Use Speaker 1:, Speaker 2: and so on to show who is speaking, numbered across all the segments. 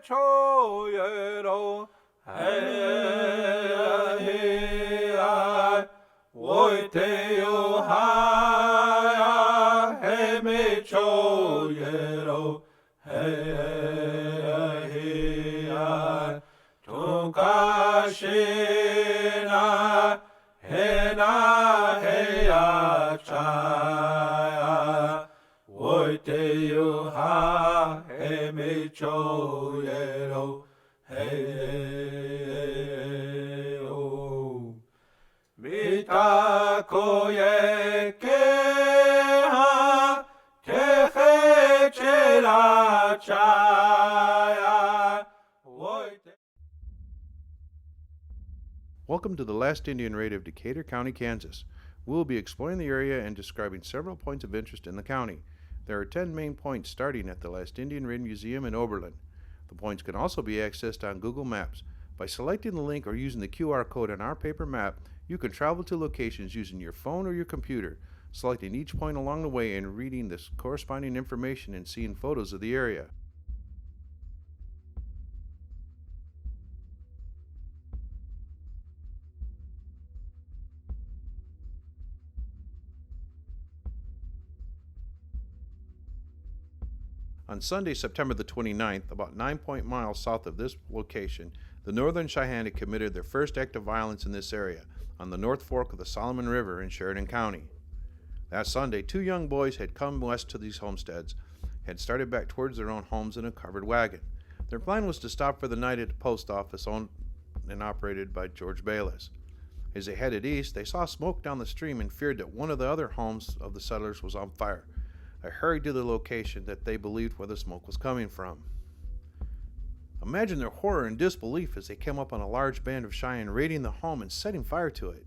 Speaker 1: 초예로 헤아헤아 오이테요하야 헤메초예로 헤아헤아 두가시나 헤나 헤야차야 오이테요하 헤메초예로 헤오 미타코예 케하 케헤체라차야 오이테.
Speaker 2: Welcome to the Last Indian Raid of Decatur County, Kansas. We will be exploring the area and describing several points of interest in the county. There are 10 main points starting at the Last Indian Raid Museum in Oberlin. The points can also be accessed on Google Maps. By selecting the link or using the QR code on our paper map, you can travel to locations using your phone or your computer, selecting each point along the way and reading the corresponding information and seeing photos of the area. On Sunday, September the 29th, about 9 miles south of this location, the Northern Cheyenne had committed their first act of violence in this area, on the North Fork of the Solomon River in Sheridan County. That Sunday, 2 young boys had come west to these homesteads, had started back towards their own homes in a covered wagon. Their plan was to stop for the night at the post office owned and operated by George Bayless. As they headed east, they saw smoke down the stream and feared that one of the other homes of the settlers was on fire. They hurried to the location that they believed where the smoke was coming from. Imagine their horror and disbelief as they came up on a large band of Cheyenne raiding the home and setting fire to it.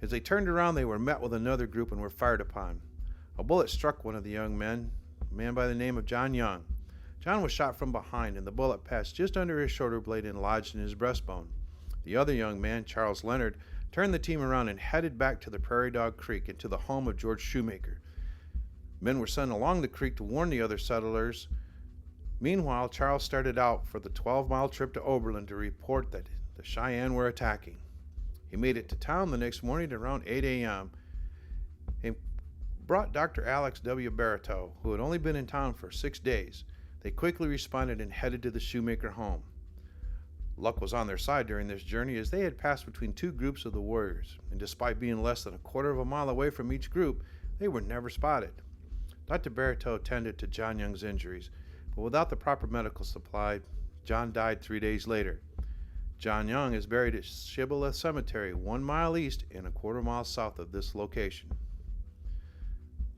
Speaker 2: As they turned around, they were met with another group and were fired upon. A bullet struck one of the young men, a man by the name of John Young. John was shot from behind, and the bullet passed just under his shoulder blade and lodged in his breastbone. The other young man, Charles Leonard, turned the team around and headed back to the Prairie Dog Creek and to the home of George Shoemaker. Men were sent along the creek to warn the other settlers. Meanwhile, Charles started out for the 12-mile trip to Oberlin to report that the Cheyenne were attacking. He made it to town the next morning at around 8 a.m. and brought Dr. Alex W. Baratow, who had only been in town for 6 days. They quickly responded and headed to the Shoemaker home. Luck was on their side during this journey, as they had passed between 2 groups of the warriors, and despite being less than a quarter of a mile away from each group, they were never spotted. Dr. Baratow attended to John Young's injuries, but without the proper medical supply, John died 3 days later. John Young is buried at Shibboleth Cemetery, 1 mile east and a quarter mile south of this location.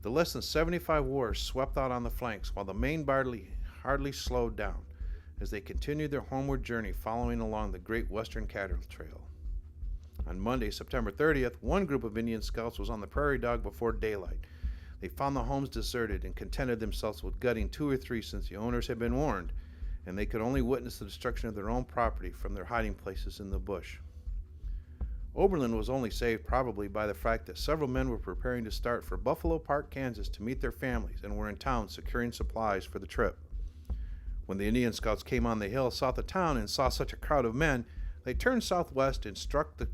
Speaker 2: The less than 75 warriors swept out on the flanks, while the main body hardly slowed down as they continued their homeward journey following along the Great Western Cattle Trail. On Monday, September 30th, one group of Indian scouts was on the Prairie Dog before daylight. They found the homes deserted and contented themselves with gutting 2 or 3 since the owners had been warned, and they could only witness the destruction of their own property from their hiding places in the bush. Oberlin was only saved probably by the fact that several men were preparing to start for Buffalo Park, Kansas to meet their families and were in town securing supplies for the trip. When the Indian scouts came on the hill south of town and saw such a crowd of men, they turned southwest and struck the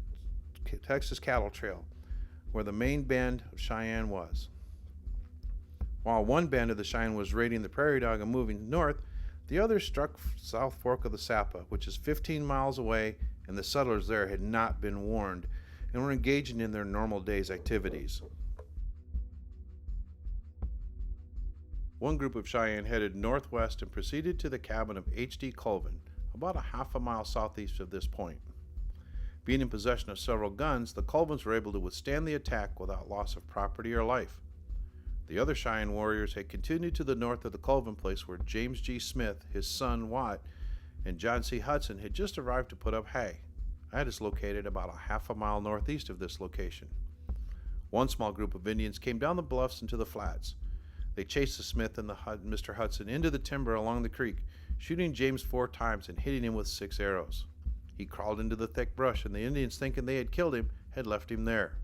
Speaker 2: Texas Cattle Trail, where the main band of Cheyenne was. While one band of the Cheyenne was raiding the Prairie Dog and moving north, the other struck South Fork of the Sapa, which is 15 miles away, and the settlers there had not been warned and were engaging in their normal day's activities. One group of Cheyenne headed northwest and proceeded to the cabin of H.D. Colvin, about a half a mile southeast of this point. Being in possession of several guns, the Colvins were able to withstand the attack without loss of property or life. The other Cheyenne warriors had continued to the north of the Colvin place, where James G. Smith, his son Watt, and John C. Hudson had just arrived to put up hay. That is located about a half a mile northeast of this location. One small group of Indians came down the bluffs into the flats. They chased the Smith and Mr. Hudson into the timber along the creek, shooting James 4 times and hitting him with 6 arrows. He crawled into the thick brush, and the Indians, thinking they had killed him, had left him there.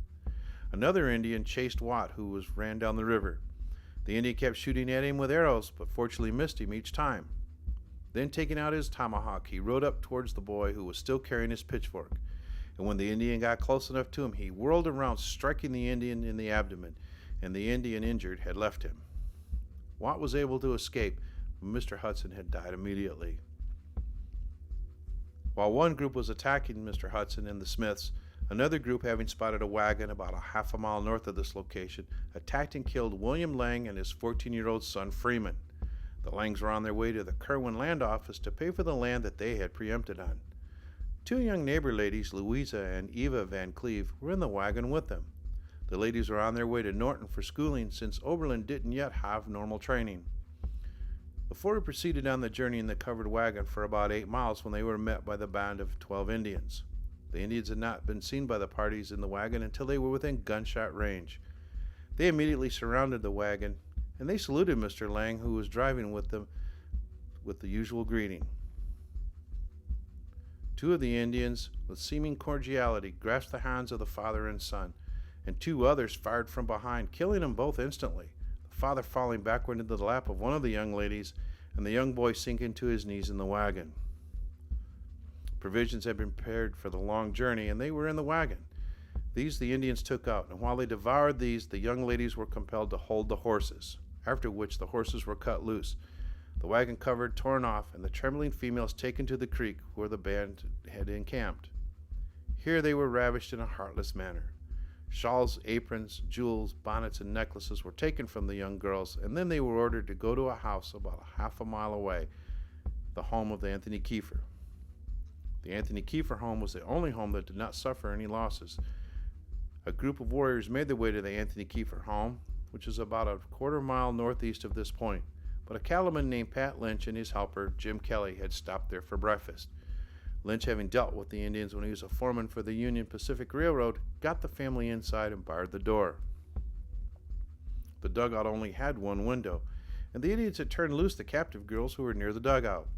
Speaker 2: Another Indian chased Watt, who ran down the river. The Indian kept shooting at him with arrows, but fortunately missed him each time. Then, taking out his tomahawk, he rode up towards the boy who was still carrying his pitchfork. And when the Indian got close enough to him, he whirled around, striking the Indian in the abdomen, and the Indian injured had left him. Watt was able to escape, but Mr. Hudson had died immediately. While one group was attacking Mr. Hudson and the Smiths, another group, having spotted a wagon about a half a mile north of this location, attacked and killed William Lang and his 14-year-old son Freeman. The Langs were on their way to the Kerwin land office to pay for the land that they had preempted on. Two young neighbor ladies, Louisa and Eva Van Cleve, were in the wagon with them. The ladies were on their way to Norton for schooling since Oberlin didn't yet have normal training. The four proceeded on the journey in the covered wagon for about 8 miles when they were met by the band of 12 Indians. The Indians had not been seen by the parties in the wagon until they were within gunshot range. They immediately surrounded the wagon, and they saluted Mr. Lang, who was driving with them, with the usual greeting. Two of the Indians, with seeming cordiality, grasped the hands of the father and son, and two others fired from behind, killing them both instantly, the father falling backward into the lap of one of the young ladies, and the young boy sinking to his knees in the wagon. Provisions had been prepared for the long journey, and they were in the wagon. These the Indians took out, and while they devoured these, the young ladies were compelled to hold the horses, after which the horses were cut loose, the wagon covered torn off, and the trembling females taken to the creek where the band had encamped. Here they were ravished in a heartless manner. Shawls, aprons, jewels, bonnets, and necklaces were taken from the young girls, and then they were ordered to go to a house about a half a mile away, the home of Anthony Kiefer. The Anthony Kiefer home was the only home that did not suffer any losses. A group of warriors made their way to the Anthony Kiefer home, which is about a quarter mile northeast of this point, but a cattleman named Pat Lynch and his helper, Jim Kelly, had stopped there for breakfast. Lynch, having dealt with the Indians when he was a foreman for the Union Pacific Railroad, got the family inside and barred the door. The dugout only had one window, and the Indians had turned loose the captive girls who were near the dugout.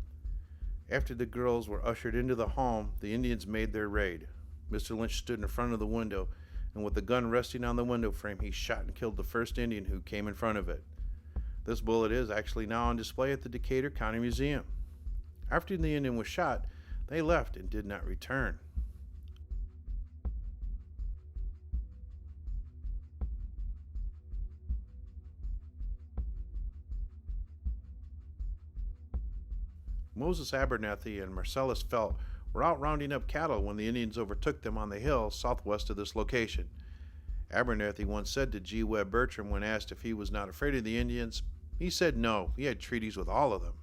Speaker 2: After the girls were ushered into the home, the Indians made their raid. Mr. Lynch stood in front of the window, and with the gun resting on the window frame, he shot and killed the first Indian who came in front of it. This bullet is actually now on display at the Decatur County Museum. After the Indian was shot, they left and did not return. Moses Abernathy and Marcellus Felt were out rounding up cattle when the Indians overtook them on the hill southwest of this location. Abernathy once said to G. Webb Bertram when asked if he was not afraid of the Indians, he said no, he had treaties with all of them.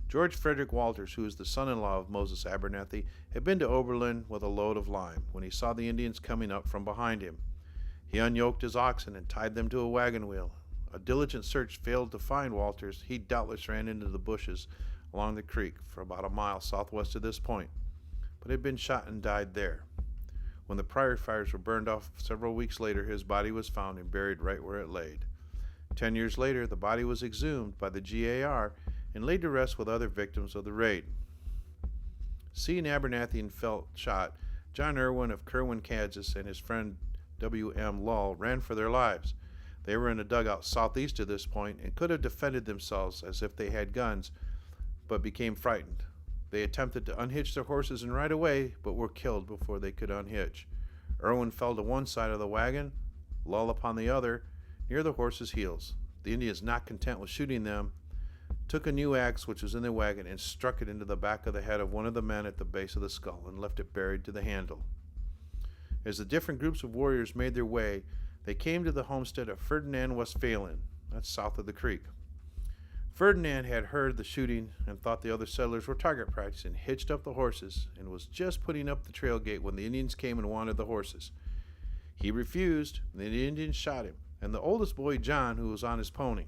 Speaker 2: George Frederick Walters, who is the son-in-law of Moses Abernathy, had been to Oberlin with a load of lime when he saw the Indians coming up from behind him. He unyoked his oxen and tied them to a wagon wheel. A diligent search failed to find Walters. He doubtless ran into the bushes along the creek for about a mile southwest of this point, but had been shot and died there. When the prairie fires were burned off several weeks later, his body was found and buried right where it laid. 10 years later, the body was exhumed by the GAR and laid to rest with other victims of the raid. Seeing Abernathy and Felt shot, John Irwin of Kerwin, Kansas, and his friend W.M. Lull ran for their lives. They were in a dugout southeast of this point and could have defended themselves as if they had guns, but became frightened. They attempted to unhitch their horses and ride away, but were killed before they could unhitch. Irwin fell to one side of the wagon, Lull upon the other, near the horses' heels. The Indians, not content with shooting them, took a new axe which was in their wagon and struck it into the back of the head of one of the men at the base of the skull and left it buried to the handle. As the different groups of warriors made their way, they came to the homestead of Ferdinand Westphalen, that's south of the creek. Ferdinand had heard the shooting and thought the other settlers were target practice and hitched up the horses and was just putting up the trail gate when the Indians came and wanted the horses. He refused, and the Indians shot him, and the oldest boy, John, who was on his pony.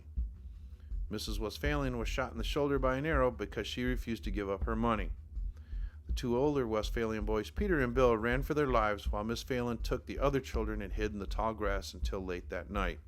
Speaker 2: Mrs. Westphalen was shot in the shoulder by an arrow because she refused to give up her money. The two older Westphalian boys, Peter and Bill, ran for their lives while Miss Phelan took the other children and hid in the tall grass until late that night.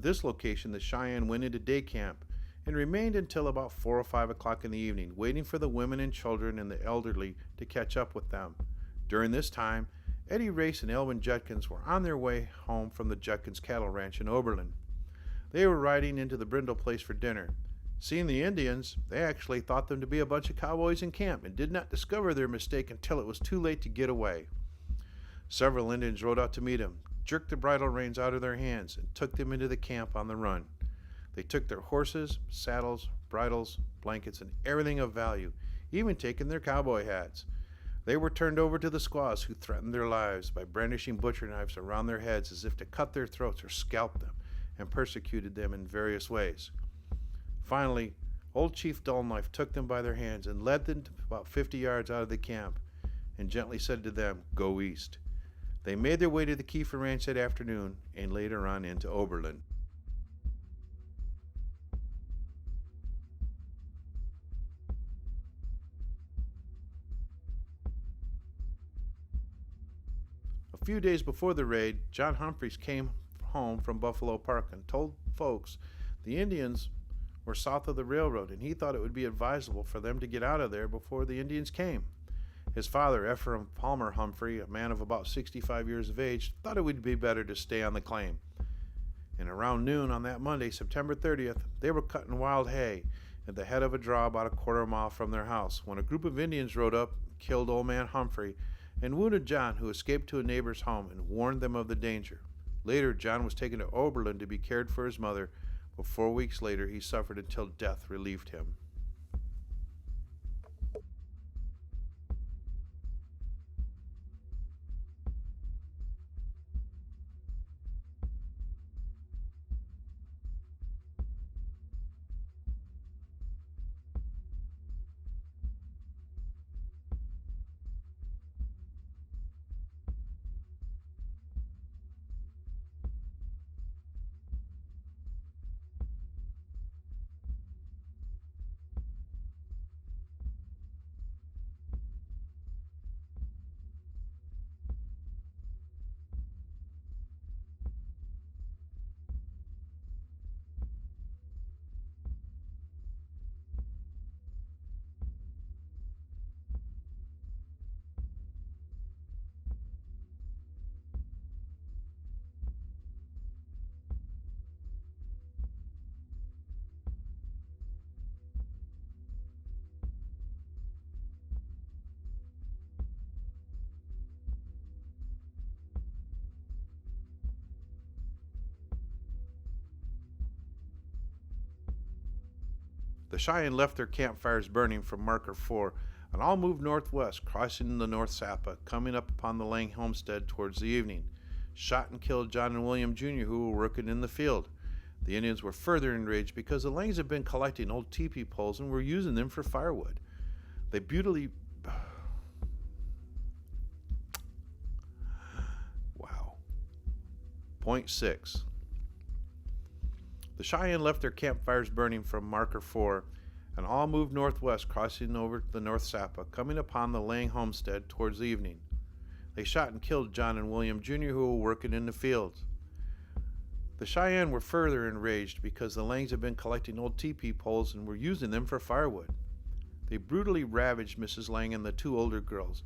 Speaker 2: this location, the Cheyenne went into day camp and remained until about 4 or 5 o'clock in the evening, waiting for the women and children and the elderly to catch up with them. During this time, Eddie Race and Elvin Judkins were on their way home from the Judkins cattle ranch in Oberlin. They were riding into the Brindle place for dinner. Seeing the Indians, they actually thought them to be a bunch of cowboys in camp and did not discover their mistake until it was too late to get away. Several Indians rode out to meet them, jerked the bridle reins out of their hands, and took them into the camp on the run. They took their horses, saddles, bridles, blankets, and everything of value, even taking their cowboy hats. They were turned over to the squaws, who threatened their lives by brandishing butcher knives around their heads as if to cut their throats or scalp them, and persecuted them in various ways. Finally, old Chief Dullknife took them by their hands and led them to about 50 yards out of the camp and gently said to them, "Go east." They made their way to the Kiefer Ranch that afternoon and later on into Oberlin. A few days before the raid, John Humphreys came home from Buffalo Park and told folks the Indians were south of the railroad and he thought it would be advisable for them to get out of there before the Indians came. His father, Ephraim Palmer Humphrey, a man of about 65 years of age, thought it would be better to stay on the claim. And around noon on that Monday, September 30th, they were cutting wild hay at the head of a draw about a quarter mile from their house when a group of Indians rode up, killed old man Humphrey, and wounded John, who escaped to a neighbor's home and warned them of the danger. Later, John was taken to Oberlin to be cared for his mother, but 4 weeks later he suffered until death relieved him. The Cheyenne left their campfires burning from Marker 4 and all moved northwest, crossing the North Sapa, coming up upon the Lang homestead towards the evening. Shot and killed John and William Jr., who were working in the field. The Indians were further enraged because the Langs had been collecting old teepee poles and were using them for firewood. They brutally... Wow. Point 6. The Cheyenne left their campfires burning from Marker 4 and all moved northwest, crossing over the North Sapa, coming upon the Lang homestead towards the evening. They shot and killed John and William Jr., who were working in the fields. The Cheyenne were further enraged because the Langs had been collecting old teepee poles and were using them for firewood. They brutally ravaged Mrs. Lang and the two older girls.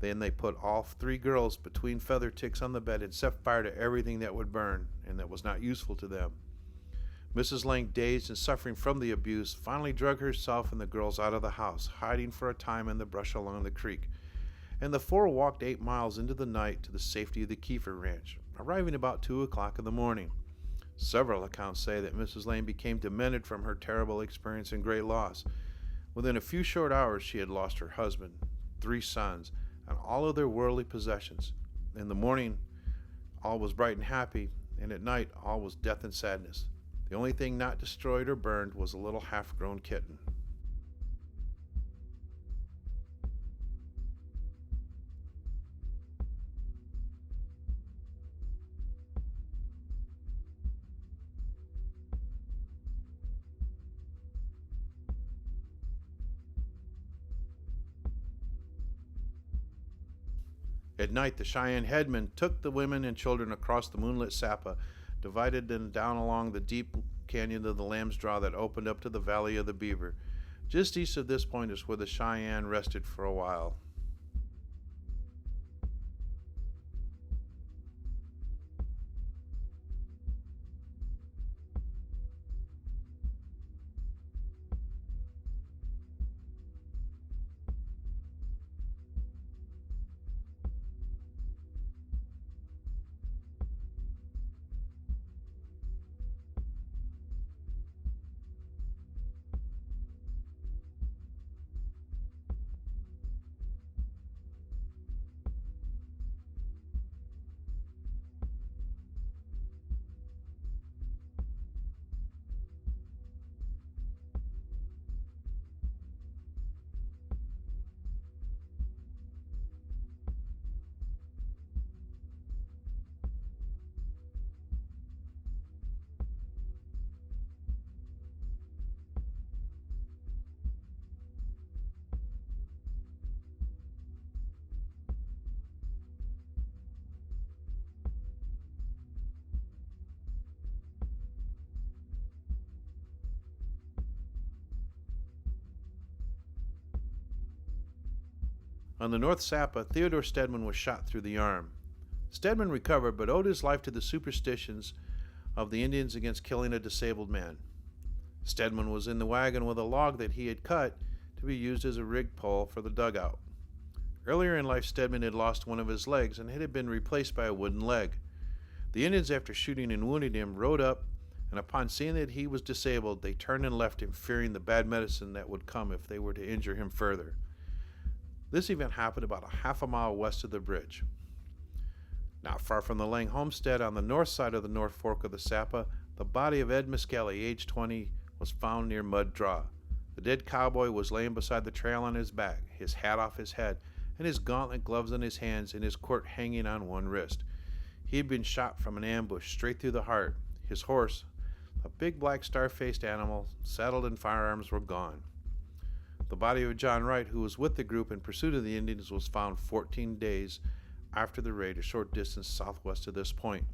Speaker 2: Then they put all 3 girls between feather ticks on the bed and set fire to everything that would burn and that was not useful to them. Mrs. Lang, dazed and suffering from the abuse, finally drug herself and the girls out of the house, hiding for a time in the brush along the creek. And the 4 walked 8 miles into the night to the safety of the Kiefer Ranch, arriving about 2 o'clock in the morning. Several accounts say that Mrs. Lang became demented from her terrible experience and great loss. Within a few short hours, she had lost her husband, 3 sons, and all of their worldly possessions. In the morning, all was bright and happy, and at night, all was death and sadness. The only thing not destroyed or burned was a little half-grown kitten. At night, the Cheyenne headman took the women and children across the moonlit Sapa divided them down along the deep canyon of the Lamb's Draw that opened up to the Valley of the Beaver. Just east of this point is where the Cheyenne rested for a while. On the North Sapa, Theodore Stedman was shot through the arm. Stedman recovered, but owed his life to the superstitions of the Indians against killing a disabled man. Stedman was in the wagon with a log that he had cut to be used as a rig pole for the dugout. Earlier in life, Stedman had lost one of his legs and it had been replaced by a wooden leg. The Indians, after shooting and wounding him, rode up, and upon seeing that he was disabled, they turned and left him, fearing the bad medicine that would come if they were to injure him further. This event happened about a half a mile west of the bridge. Not far from the Lang homestead on the north side of the North Fork of the Sapa, the body of Ed Miskelly, age 20, was found near Mud Draw. The dead cowboy was laying beside the trail on his back, his hat off his head, and his gauntlet gloves on his hands, and his quirt hanging on one wrist. He had been shot from an ambush straight through the heart. His horse, a big black star-faced animal, saddled and firearms were gone. The body of John Wright, who was with the group in pursuit of the Indians, was found 14 days after the raid, a short distance southwest of this point.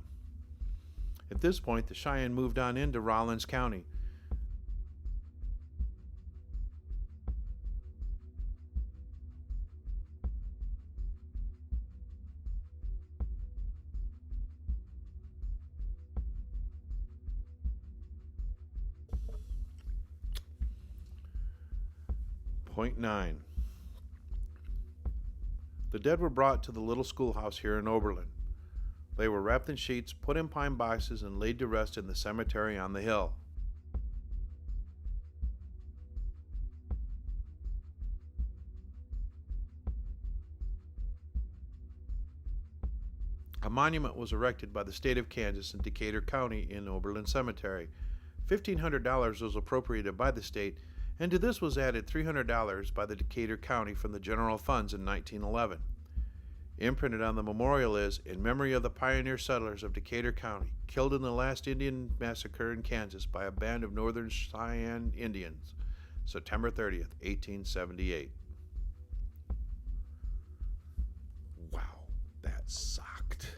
Speaker 2: At this point, the Cheyenne moved on into Rawlins County. Point 9. The dead were brought to the little schoolhouse here in Oberlin. They were wrapped in sheets, put in pine boxes, and laid to rest in the cemetery on the hill. A monument was erected by the state of Kansas in Decatur County in Oberlin Cemetery. $1,500 was appropriated by the state, and to this was added $300 by the Decatur County from the general funds in 1911. Imprinted on the memorial is, in memory of the pioneer settlers of Decatur County, killed in the last Indian massacre in Kansas by a band of Northern Cheyenne Indians, September 30th, 1878. Wow, that sucked.